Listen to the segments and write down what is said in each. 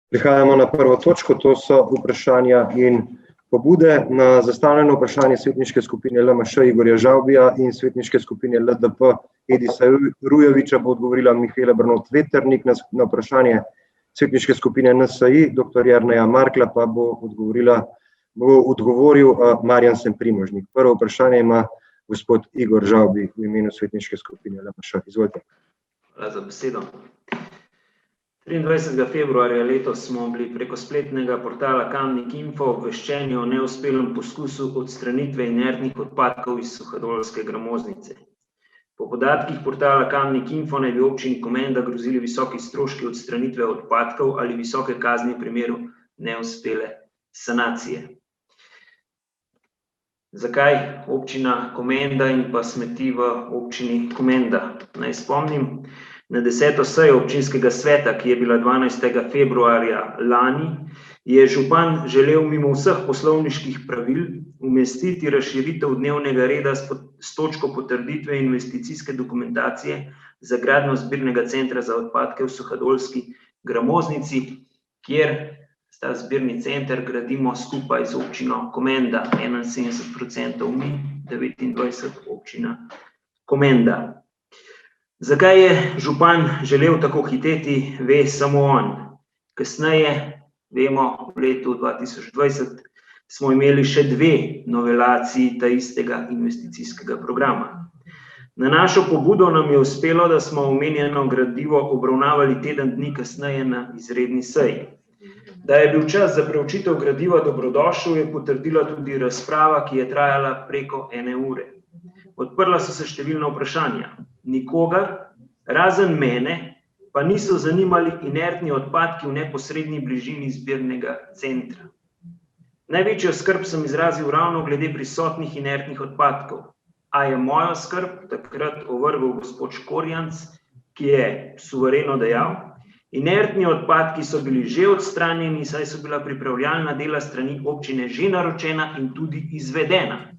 Prihajamo na prvo točko, to so vprašanja in pobude. Na zastavljeno vprašanje svetniške skupine LMŠ Igorja Žavbija in svetniške skupine LDP Edisa Rujoviča bo odgovorila Mihaela Brnot Vetrnik, na vprašanje svetniške skupine NSi dr. Jerneja Markla pa bo odgovoril Marjan Semprimožnik. Prvo vprašanje ima gospod Igor Žavbi v imenu svetniške skupine LMŠ. Izvolite. Hvala za besedo. 23. februarja letos smo bili preko spletnega portala Kamnik Info obveščeni o neuspelem poskusu odstranitve inertnih odpadkov iz suhadolske gramoznice. Po podatkih portala Kamnik Info naj bi občini Komenda grozili visoki stroški odstranitve odpadkov ali visoke kazni v primeru neuspele sanacije. Zakaj občina Komenda in pa smeti v občini Komenda? Naj spomnim, na 10. sejo občinskega sveta, ki je bila 12. februarja lani, je župan želel mimo vseh poslovniških pravil umestiti razširitev dnevnega reda s točko potrditve investicijske dokumentacije za gradnjo zbirnega centra za odpadke v suhadolski gramoznici, kjer ta zbirni center gradimo skupaj z občino Komenda, 71% mi, 29% občina Komenda. Zakaj je župan želel tako hiteti, ve samo on. Kasneje, vemo, v letu 2020 smo imeli še 2 novelaciji ta istega investicijskega programa. Na našo pobudo nam je uspelo, da smo omenjeno gradivo obravnavali teden dni kasneje na izredni seji. Da je bil čas za preučitev gradiva dobrodošel, je potrdila tudi razprava, ki je trajala preko 1 ure. Odprla so se številna vprašanja. Nikogar, razen mene, pa niso zanimali inertni odpadki v neposredni bližini zbirnega centra. Največjo skrb sem izrazil ravno glede prisotnih inertnih odpadkov. A je mojo skrb takrat ovrgel gospod Škorjanc, ki je suvereno dejal: inertni odpadki so bili že odstranjeni, saj so bila pripravljalna dela strani občine že naročena in tudi izvedena.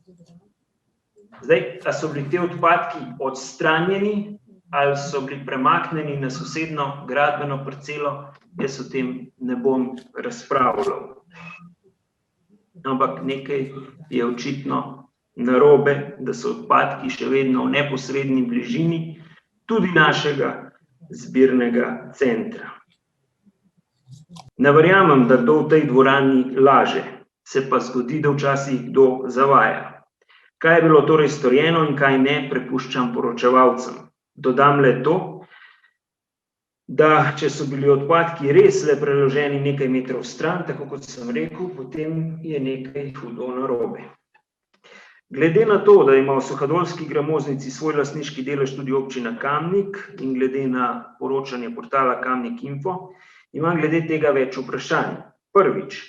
Zdaj, a so bili te odpadki odstranjeni ali so bili premaknjeni na sosednjo gradbeno parcelo, jaz o tem ne bom razpravljal. Ampak nekaj je očitno narobe, da so odpadki še vedno v neposredni bližini tudi našega zbirnega centra. Ne verjamem, da kdo v tej dvorani laže, se pa zgodi, da včasih kdo zavaja. Kaj je bilo torej storjeno in kaj ne, prepuščam poročevalcem. Dodam le to, da če so bili odpadki res le preloženi nekaj metrov stran, tako kot sem rekel, potem je nekaj hudo narobe. Glede na to, da ima v suhadolski gramoznici svoj lastniški delež tudi občina Kamnik in glede na poročanje portala Kamnik Info, imam glede tega več vprašanj. Prvič,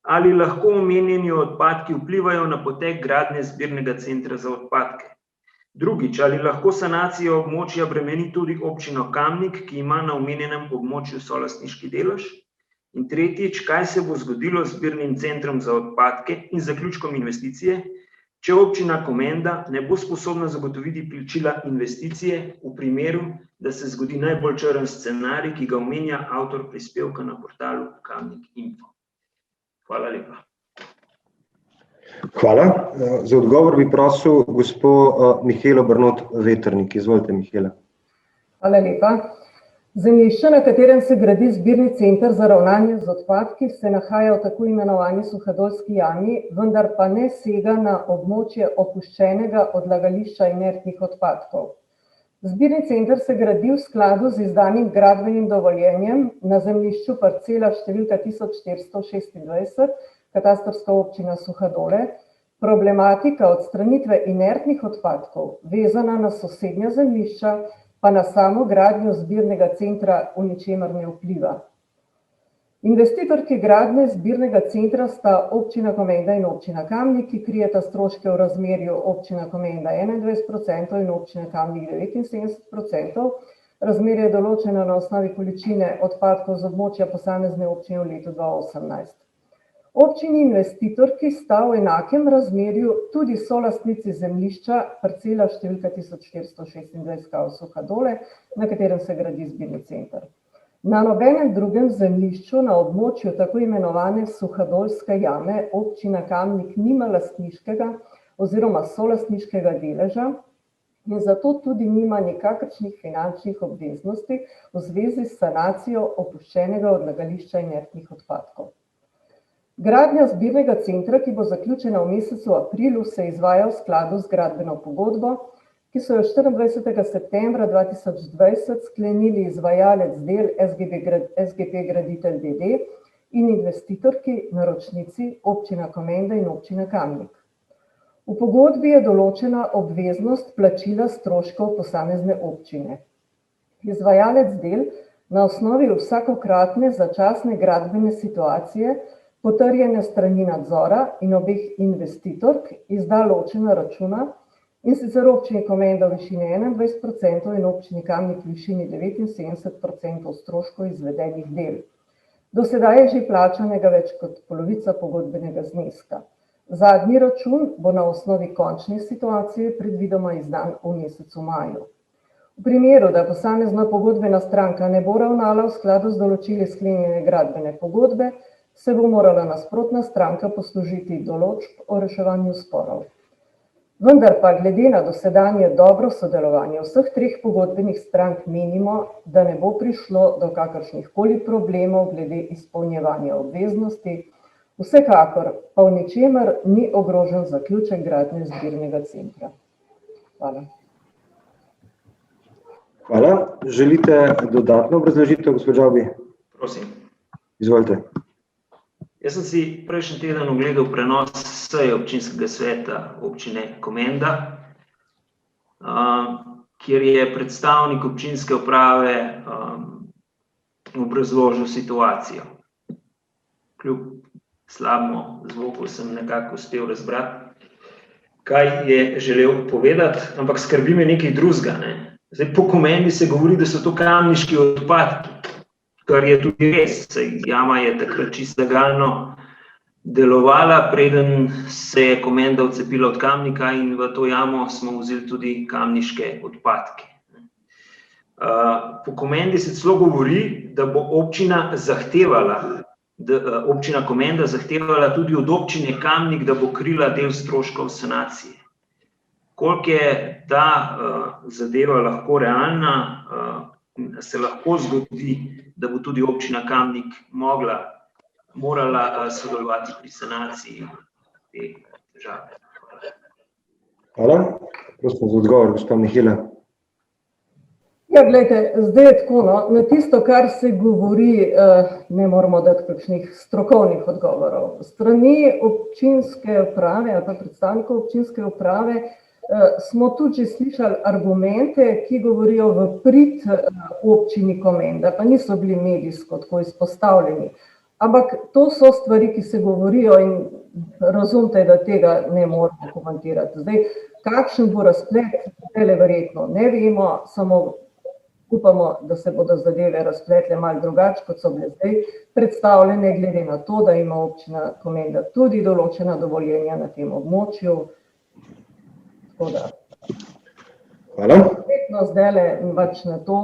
ali lahko omenjeni odpadki vplivajo na potek gradnje zbirnega centra za odpadke? Drugič, ali lahko sanacijo območja bremeni tudi občino Kamnik, ki ima na omenjenem območju solastniški delež? In tretjič, kaj se bo zgodilo z zbirnim centrom za odpadke in zaključkom investicije, če občina Komenda ne bo sposobna zagotoviti plačila investicije v primeru, da se zgodi najbolj črn scenarij, ki ga omenja avtor prispevka na portalu Kamnik Info. Hvala lepa. Hvala. Za odgovor bi prosil gospo Mihaelo Brnot Vetrnik. Izvolite, Mihaela. Hvala lepa. Zemljišče, na katerem se gradi zbirni center za ravnanje z odpadki, se nahaja v tako imenovani suhadolski jami, vendar pa ne sega na območje opuščenega odlagališča inertnih odpadkov. Zbirni center se gradi v skladu z izdanim gradbenim dovoljenjem na zemljišču parcela številka 1426, katastrska občina Suhadole. Problematika odstranitve inertnih odpadkov, vezana na sosednja zemljišča, pa na samo gradnjo zbirnega centra v ničemer ne vpliva. Investitorki gradnje zbirnega centra sta občina Komenda in občina Kamnik, ki krijeta stroške v razmerju občina Komenda 21% in občina Kamnik 79%. Razmerje je določeno na osnovi količine odpadkov z območja posamezne občine v letu 2018. Občini investitorki sta v enakem razmerju tudi solastnici zemljišča parcela številka 1426 v Suhadole, na katerem se gradi zbirni center. Na nobenem drugem zemljišču na območju tako imenovane Suhadolske jame občina Kamnik nima lastniškega oziroma solastniškega deleža in zato tudi nima nikakršnih finančnih obveznosti v zvezi s sanacijo opuščenega odlagališča inertnih odpadkov. Gradnja zbirnega centra, ki bo zaključena v mesecu aprilu, se izvaja v skladu z gradbeno pogodbo, ki so jo 24. septembra 2020 sklenili izvajalec del SGP Graditelj d.d. in investitorki, naročnici občina Komenda in občina Kamnik. V pogodbi je določena obveznost plačila stroškov posamezne občine. Izvajalec del na osnovi vsakokratne začasne gradbene situacije, potrjene strani nadzora in obeh investitork, izda ločena računa, in sicer občini Komenda v višini 21% in občini Kamnik v višini 79% stroškov izvedenih del. Do sedaj je že plačanega več kot polovica pogodbenega zneska. Zadnji račun bo na osnovi končne situacije predvidoma izdan v mesecu maju. V primeru, da posamezna pogodbena stranka ne bo ravnala v skladu z določili sklenjene gradbene pogodbe, se bo morala nasprotna stranka poslužiti določb o reševanju sporov. Vendar pa glede na dosedanje dobro sodelovanje vseh treh pogodbenih strank menimo, da ne bo prišlo do kakršnih koli problemov glede izpolnjevanja obveznosti, vsekakor pa v ničemer ni ogrožen zaključek gradnje zbirnega centra. Hvala. Hvala. Želite dodatno obrazložitev, gospod Žavbi? Prosim. Izvolite. Jaz sem si prejšnji teden ogledal prenos seje občinskega sveta občine Komenda, kjer je predstavnik občinske uprave obrazložil situacijo. Kljub slabemu zvoku sem nekako uspel razbrati, kaj je želel povedati, ampak skrbi me nekaj drugega. Zdaj, po Komendi se govori, da so to kamniški odpadki, kar je tudi res, saj jama je takrat čisto legalno delovala, preden se je Komenda odcepila od Kamnika in v to jamo smo vzeli tudi kamniške odpadke. Po Komendi se celo govori, da bo občina Komenda zahtevala tudi od občine Kamnik, da bo krila del stroškov sanacije. Koliko je ta zadeva lahko realna, se lahko zgodi, da bo tudi občina Kamnik morala sodelovati pri sanaciji te težave. Hvala. Prosim za odgovor, gospa Mihela. Ja, gledajte, zdaj je tako, na tisto, kar se govori, ne moramo dati kakšnih strokovnih odgovorov. Strani občinske uprave ali pa predstavnikov občinske uprave smo tudi že slišali argumente, ki govorijo v prid občini Komenda, pa niso bili medijsko tako izpostavljeni. Ampak to so stvari, ki se govorijo in razumete, da tega ne moramo komentirati. Zdaj, kakšen bo razplet, zdajle verjetno ne vemo, samo upamo, da se bodo zadeve razpletle malo drugače, kot so bile zdaj predstavljene, glede na to, da ima občina Komenda tudi določena dovoljenja na tem območju. Hvala. Zdajle pač na to,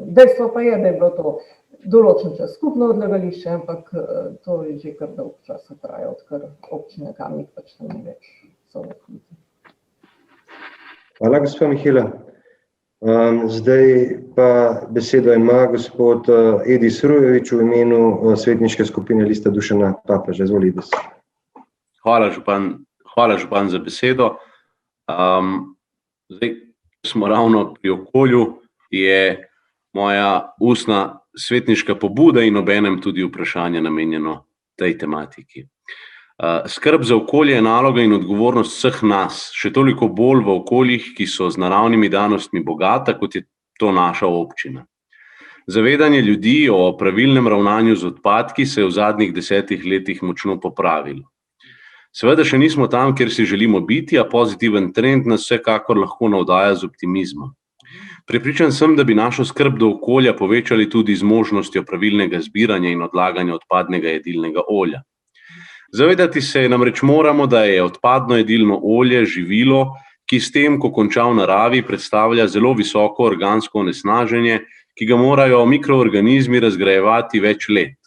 dejstvo pa je, da je bilo to določen čas skupno odlagališče, ampak to je že kar dolgo časa traja, odkar občina Kamnik pač tam ni več solastnica. Hvala, gospa Mihela. Zdaj pa besedo ima gospod Edis Rujovič v imenu svetniške skupine Lista Dušana Papeža. Izvoli, Edis. Hvala, župan, za besedo. Zdaj smo ravno pri okolju, je moja ustna svetniška pobuda in obenem tudi vprašanje namenjeno tej tematiki. Skrb za okolje je naloga in odgovornost vseh nas, še toliko bolj v okoljih, ki so z naravnimi danostmi bogata, kot je to naša občina. Zavedanje ljudi o pravilnem ravnanju z odpadki se je v zadnjih 10 letih močno popravilo. Seveda še nismo tam, kjer si želimo biti, a pozitiven trend nas vsekakor lahko navdaja z optimizmom. Prepričan sem, da bi našo skrb do okolja povečali tudi z možnostjo pravilnega zbiranja in odlaganja odpadnega jedilnega olja. Zavedati se namreč moramo, da je odpadno jedilno olje živilo, ki s tem, ko konča v naravi, predstavlja zelo visoko organsko onesnaženje, ki ga morajo mikroorganizmi razgrajevati več let.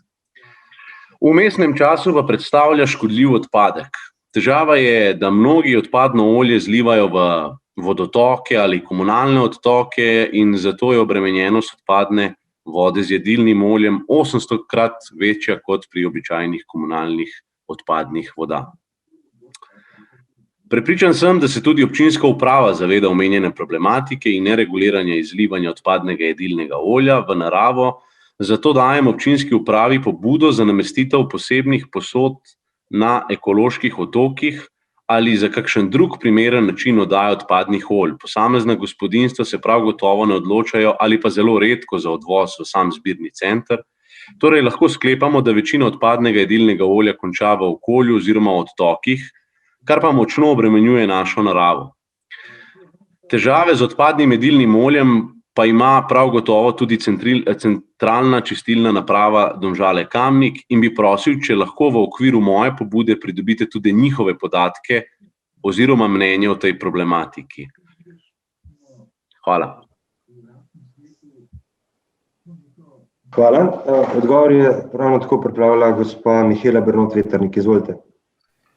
V vmesnem času pa predstavlja škodljiv odpadek. Težava je, da mnogi odpadno olje zlivajo v vodotoke ali komunalne odtoke in zato je obremenjenost odpadne vode z jedilnim oljem 800-krat večja kot pri običajnih komunalnih odpadnih vodah. Prepričan sem, da se tudi občinska uprava zaveda omenjene problematike in nereguliranja izlivanja odpadnega jedilnega olja v naravo, zato dajem občinski upravi pobudo za namestitev posebnih posod na ekoloških otokih ali za kakšen drug primeren način oddaje odpadnih olj. Posamezna gospodinjstva se prav gotovo ne odločajo ali pa zelo redko za odvoz v sam zbirni center. Torej lahko sklepamo, da večina odpadnega jedilnega olja konča v okolju oziroma odtokih, kar pa močno obremenjuje našo naravo. Težave z odpadnim jedilnim oljem pa ima prav gotovo tudi centralna čistilna naprava Domžale Kamnik in bi prosil, če lahko v okviru moje pobude pridobite tudi njihove podatke oziroma mnenje o tej problematiki. Hvala. Hvala. Odgovor je ravno tako pripravila gospa Mihaela Bernot-Vetrnik. Izvolite.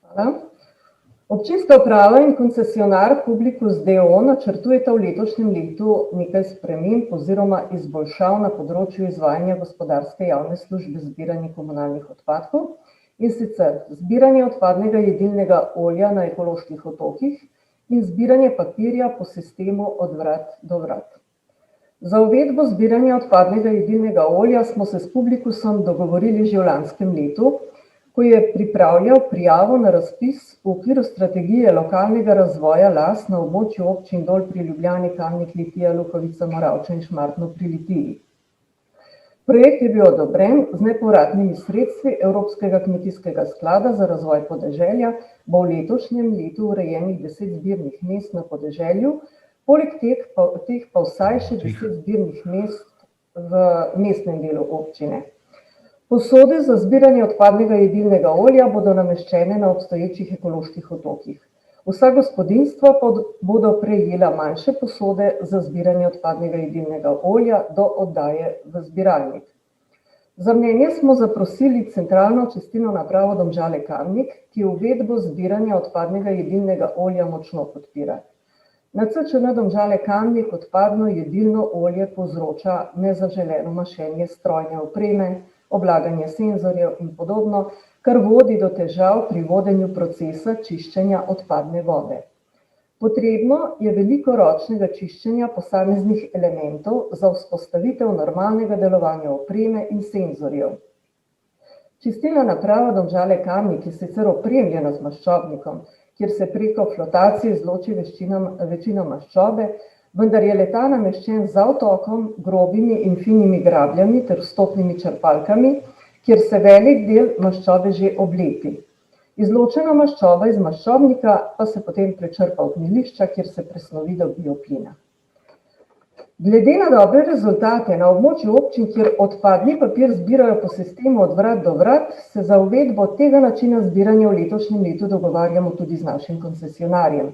Hvala. Občinska uprava in koncesionar Publikus d.o.o. načrtujeta v letošnjem letu nekaj sprememb oziroma izboljšav na področju izvajanja gospodarske javne službe zbiranja komunalnih odpadkov, in sicer zbiranje odpadnega jedilnega olja na ekoloških otokih in zbiranje papirja po sistemu od vrat do vrat. Za uvedbo zbiranja odpadnega jedilnega olja smo se s Publikusom dogovorili že v lanskem letu, ko je pripravljal prijavo na razpis v okviru strategije lokalnega razvoja las na območju občin Dol pri Ljubljani, Kamnik, Litija, Lukovica, Moravče in Šmartno pri Litiji. Projekt je bil odobren z nepovratnimi sredstvi Evropskega kmetijskega sklada za razvoj podeželja, bo v letošnjem letu urejenih 10 zbirnih mest na podeželju, poleg teh pa vsaj še 10 zbirnih mest v mestnem delu občine. Posode za zbiranje odpadnega jedilnega olja bodo nameščene na obstoječih ekoloških otokih. Vsa gospodinjstva bodo prejela manjše posode za zbiranje odpadnega jedilnega olja do oddaje v zbiralnik. Za mnenje smo zaprosili centralno čistilno napravo Domžale Kamnik, ki uvedbo zbiranja odpadnega jedilnega olja močno podpira. Na CČN Domžale Kamnik odpadno jedilno olje povzroča nezaželeno mašenje strojne opreme, oblaganje senzorjev in podobno, kar vodi do težav pri vodenju procesa čiščenja odpadne vode. Potrebno je veliko ročnega čiščenja posameznih elementov za vzpostavitev normalnega delovanja opreme in senzorjev. Čistilna naprava Domžale Kamnik je sicer opremljena z maščobnikom, kjer se preko flotacije izloči večina maščobe, vendar je le-ta nameščen z avtokom, grobimi in finimi grabljami ter vstopnimi črpalkami, kjer se velik del maščobe že oblepi. Izločena maščoba iz maščobnika pa se potem prečrpa v gnilišča, kjer se presnovi do bioplina. Glede na dobre rezultate na območju občin, kjer odpadni papir zbirajo po sistemu od vrat do vrat, se za uvedbo tega načina zbiranja v letošnjem letu dogovarjamo tudi z našim koncesionarjem.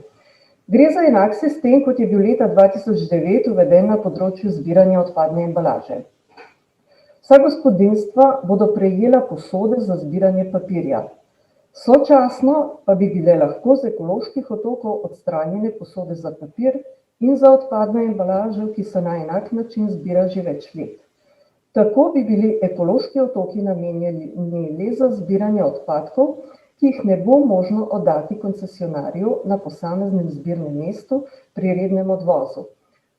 Gre za enak sistem, kot je bil leta 2009 uveden na področju zbiranja odpadne embalaže. Vsa gospodinjstva bodo prejela posode za zbiranje papirja. Sočasno pa bi bile lahko z ekoloških otokov odstranjene posode za papir in za odpadno embalažo, ki se na enak način zbira že več let. Tako bi bili ekološki otoki namenjeni le za zbiranje odpadkov, ki jih ne bo možno oddati koncesionarju na posameznem zbirnem mestu pri rednem odvozu.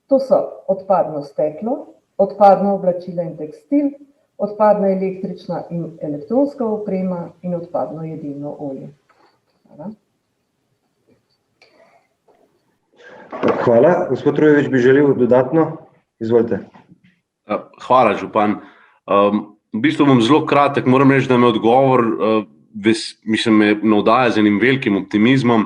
To so odpadno steklo, odpadna oblačila in tekstil, odpadna električna in elektronska oprema in odpadno jedilno olje. Hvala. Hvala. Gospod Rujevič bi želel dodatno? Izvolite. Hvala, župan. V bistvu bom zelo kratek, moram reči, da me odgovor me navdaja z enim velikim optimizmom,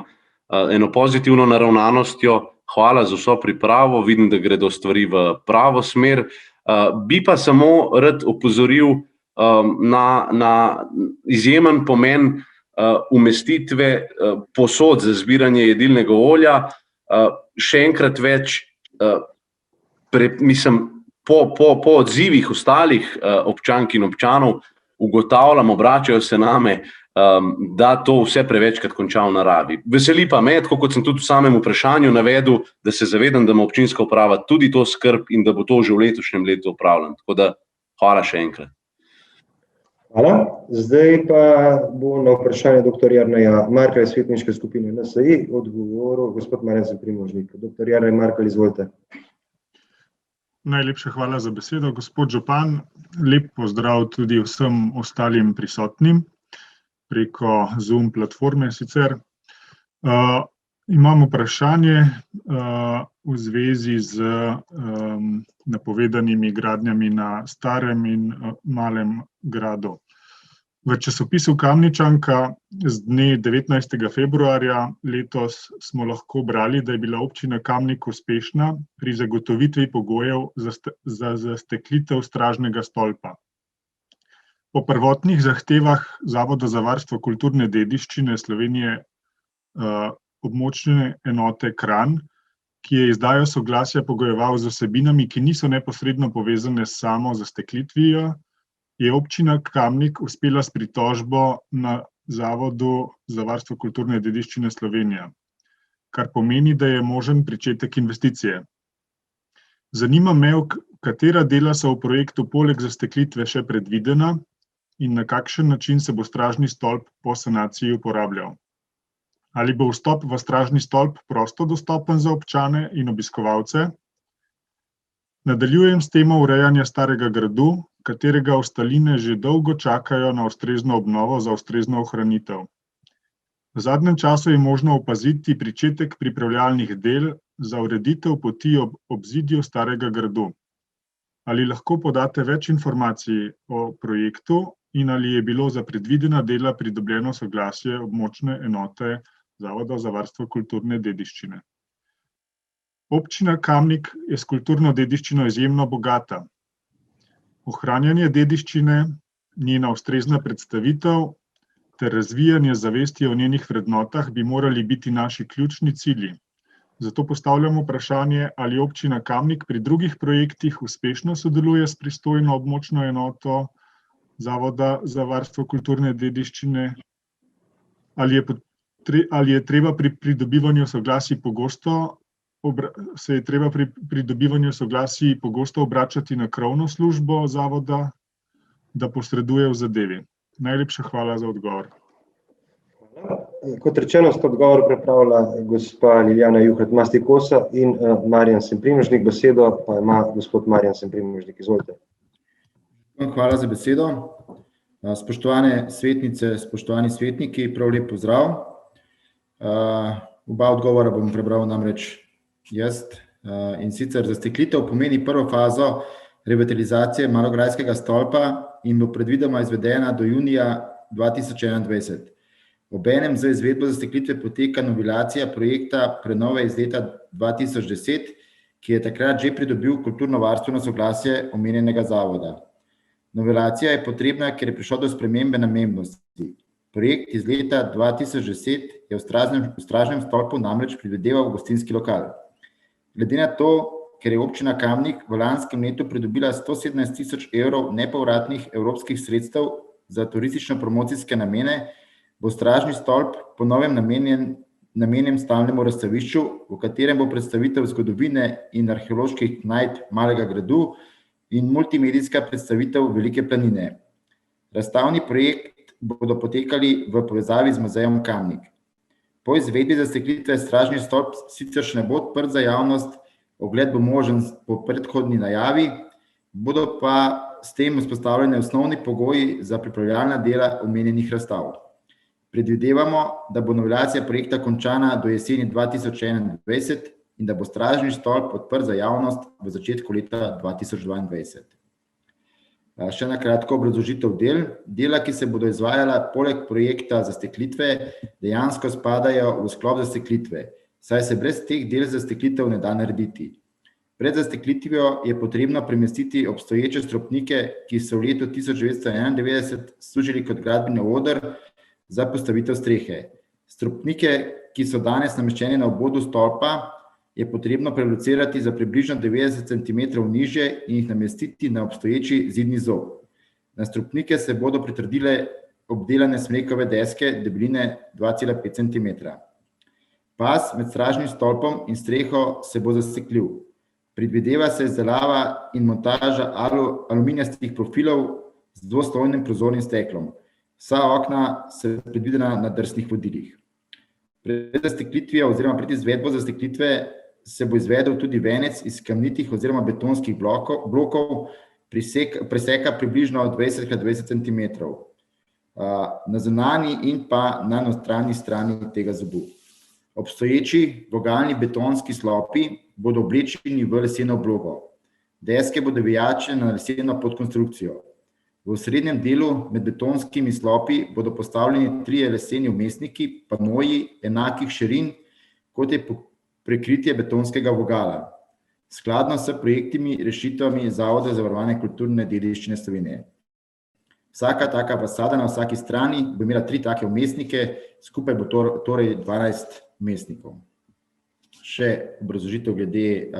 eno pozitivno naravnanostjo. Hvala za vso pripravo, vidim, da gredo stvari v pravo smer. Bi pa samo rad opozoril na izjemen pomen umestitve posod za zbiranje jedilnega olja. Še enkrat več, po odzivih ostalih občank in občanov ugotavljam, obračajo se name, da to vse prevečkrat konča v naravi. Veseli pa me, tako kot sem tudi v samem vprašanju navedel, da se zavedam, da ima občinska uprava tudi to skrb in da bo to že v letošnjem letu opravljeno. Tako da hvala še enkrat. Hvala. Zdaj pa bo na vprašanje dr. Jerneja Markla iz svetniške skupine NSi odgovoril gospod Marjan Primožnik. Dr. Jernej Markel, izvolite. Najlepša hvala za besedo, gospod župan. Lep pozdrav tudi vsem ostalim prisotnim preko Zoom platforme sicer. Imam vprašanje v zvezi z napovedanimi gradnjami na Starem in Malem gradu. V časopisu Kamničanka z dne 19. februarja letos smo lahko brali, da je bila občina Kamnik uspešna pri zagotovitvi pogojev za zasteklitev stražnega stolpa. Po prvotnih zahtevah Zavoda za varstvo kulturne dediščine Slovenije območne enote Kranj, ki je izdajo soglasja pogojeval z vsebinami, ki niso neposredno povezane s samo zasteklitvijo, je občina Kamnik uspela s pritožbo na Zavodu za varstvo kulturne dediščine Slovenije, kar pomeni, da je možen pričetek investicije. Zanima me, katera dela so v projektu poleg zasteklitve še predvidena in na kakšen način se bo stražni stolp po sanaciji uporabljal. Ali bo vstop v stražni stolp prosto dostopen za občane in obiskovalce? Nadaljujem s temo urejanja Starega gradu, katerega ostaline že dolgo čakajo na ustrezno obnovo za ustrezno ohranitev. V zadnjem času je možno opaziti pričetek pripravljalnih del za ureditev poti ob obzidju Starega gradu. Ali lahko podate več informacij o projektu in ali je bilo za predvidena dela pridobljeno soglasje območne enote Zavoda za varstvo kulturne dediščine? Občina Kamnik je s kulturno dediščino izjemno bogata. Ohranjanje dediščine, njena ustrezna predstavitev ter razvijanje zavesti o njenih vrednotah bi morali biti naši ključni cilji. Zato postavljamo vprašanje, ali občina Kamnik pri drugih projektih uspešno sodeluje s pristojno območno enoto Zavoda za varstvo kulturne dediščine, ali je treba pri pridobivanju soglasij pogosto obračati na krovno službo zavoda, da posreduje v zadevi. Najlepša hvala za odgovor. Kot rečeno, sta odgovor pripravila gospa Liljana Juhart-Mastikosa in Marjan Primožnik. Besedo pa ima gospod Marjan Primožnik. Izvolite. Hvala za besedo. Spoštovane svetnice, spoštovani svetniki, prav lep pozdrav. Oba odgovora bom prebral namreč jaz. In sicer zasteklitev pomeni prvo fazo revitalizacije malograjskega stolpa in bo predvidoma izvedena do junija 2021. Obenem za izvedbo zasteklitve poteka novelacija projekta prenove iz leta 2010, ki je takrat že pridobil kulturno-varstveno soglasje omenjenega zavoda. Novelacija je potrebna, ker je prišlo do spremembe namembnosti. Projekt iz leta 2010 je v stražnem stolpu namreč predvideval gostinski lokal. Glede na to, ker je občina Kamnik v lanskem letu pridobila 117 000 evrov nepovratnih evropskih sredstev za turistično-promocijske namene, bo stražni stolp po novem namenjen stalnemu razstavišču, v katerem bo predstavitev zgodovine in arheoloških najdb Malega gradu in multimedijska predstavitev Velike planine. Razstavni projekt bodo potekali v povezavi z muzejem Kamnik. Po izvedbi zasteklitve stražni stolp sicer še ne bo odprt za javnost, ogled bo možen po predhodni najavi, bodo pa s tem vzpostavljeni osnovni pogoji za pripravljalna dela omenjenih razstav. Predvidevamo, da bo novelacija projekta končana do jeseni 2021 in da bo stražni stolp odprt za javnost v začetku leta 2022. Še na kratko obrazložitev del. Dela, ki se bodo izvajala poleg projekta zasteklitve, dejansko spadajo v sklop zasteklitve, saj se brez teh del zasteklitev ne da narediti. Pred zasteklitvijo je potrebno premestiti obstoječe stropnike, ki so v letu 1991 služili kot gradbeni oder za postavitev strehe. Stropnike, ki so danes nameščeni na obodu stolpa, je potrebno prelocirati za približno 90 cm nižje in jih namestiti na obstoječi zidni zob. Na stropnike se bodo pritrdile obdelane smrekove deske debeline 2,5 cm. Pas med stražnim stolpom in streho se bo zastekljiv. Predvideva se izdelava in montaža aluminijastih profilov z dvoslojnim prozornim steklom. Vsa okna so predvidena na drsnih vodilih. Pred zasteklitvijo oziroma pred izvedbo zasteklitve se bo izvedel tudi venec iz kamnitih oziroma betonskih blokov, preseka približno 20x20 cm na zunanji in pa na notranji strani tega zobu. Obstoječi vogalni betonski slopi bodo oblečeni v leseno oblogo. Deske bodo vijačene na leseno podkonstrukcijo. V srednjem delu med betonskimi slopi bodo postavljeni 3 leseni vmesniki, panoji enakih širin, kot je prekritje betonskega vogala, skladno s projektnimi rešitvami Zavoda za varovanje kulturne dediščine Slovenije. Vsaka taka fasada na vsaki strani bo imela 3 take vmesnike, skupaj bo torej 12 vmesnikov. Še obrazložitev glede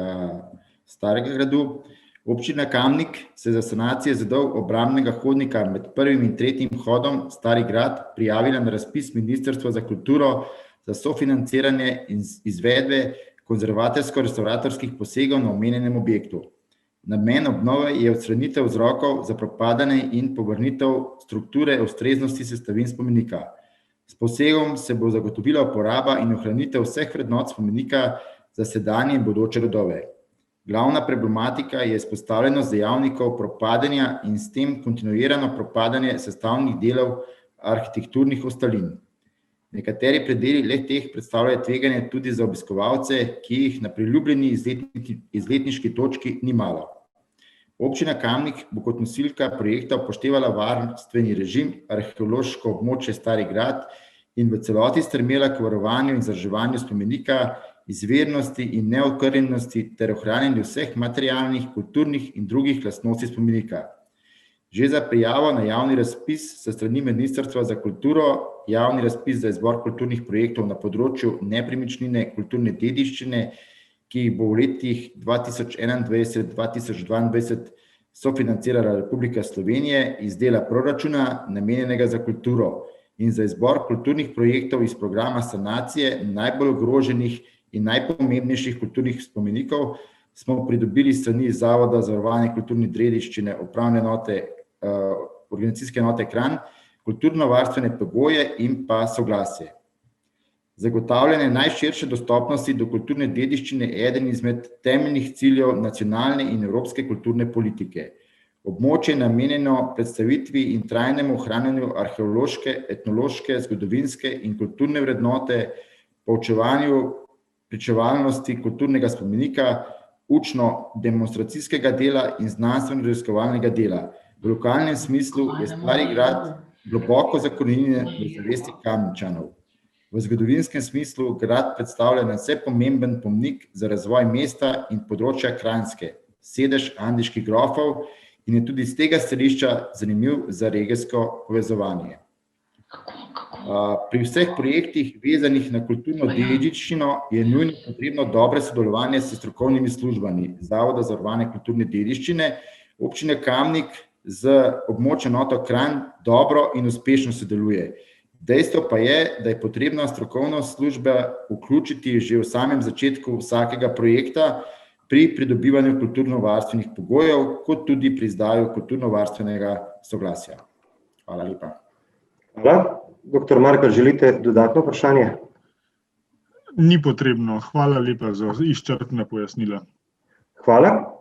Starega gradu. Občina Kamnik se za sanacijo zidov obrambnega hodnika med 1. in 3. vhodom Stari grad prijavila na razpis Ministrstva za kulturo za sofinanciranje in izvedbe konzervatorsko-restauratorskih posegov na omenjenem objektu. Namen obnove je odstranitev vzrokov za propadanje in povrnitev strukture ustreznosti sestavin spomenika. S posegom se bo zagotovila uporaba in ohranitev vseh vrednot spomenika za sedanje in bodoče rodove. Glavna problematika je izpostavljenost dejavnikov propadanja in s tem kontinuirano propadanje sestavnih delov arhitekturnih ostalin. Nekateri predeli le-teh predstavljajo tveganje tudi za obiskovalce, ki jih na priljubljeni izletniški točki ni malo. Občina Kamnik bo kot nosilka projekta upoštevala varstveni režim, arheološko območje Stari grad in v celoti stremela k varovanju in vzdrževanju spomenika, izvirnosti in neokrnjenosti ter ohranjanju vseh materialnih, kulturnih in drugih lastnosti spomenika. Že za prijavo na javni razpis s strani Ministrstva za kulturo, javni razpis za izbor kulturnih projektov na področju nepremičnine kulturne dediščine, ki jih bo v letih 2021-2022 sofinancirala Republika Slovenije iz dela proračuna, namenjenega za kulturo, in za izbor kulturnih projektov iz programa sanacije najbolj ogroženih in najpomembnejših kulturnih spomenikov, smo pridobili strani Zavoda za varovanje kulturne dediščine upravne enote, organizacijske enote Kranj, kulturno-varstvene pogoje in pa soglasje. Zagotavljanje najširše dostopnosti do kulturne dediščine je eden izmed temeljnih ciljev nacionalne in evropske kulturne politike. Območje je namenjeno predstavitvi in trajnemu ohranjanju arheološke, etnološke, zgodovinske in kulturne vrednote, poučevanju pričevalnosti kulturnega spomenika, učno-demonstracijskega dela in znanstveno-raziskovalnega dela. V lokalnem smislu je Stari grad globoko zakorenjen v zavesti Kamničanov. V zgodovinskem smislu grad predstavlja nadvse pomemben pomnik za razvoj mesta in področja Kranjske, sedež andiških grofov, in je tudi z tega stališča zanimiv za regijsko povezovanje. Pri vseh projektih vezanih na kulturno dediščino je nujno potrebno dobre sodelovanje s strokovnimi službami Zavoda za varovanje kulturne dediščine. Občina Kamnik z območja enoto Kranj dobro in uspešno sodeluje. Dejstvo pa je, da je potrebna strokovna služba vključiti že v samem začetku vsakega projekta pri pridobivanju kulturno-varstvenih pogojev, kot tudi pri izdaju kulturno-varstvenega soglasja. Hvala lepa. Hvala. Doktor Marko, želite dodatno vprašanje? Ni potrebno. Hvala lepa za izčrpna pojasnila. Hvala.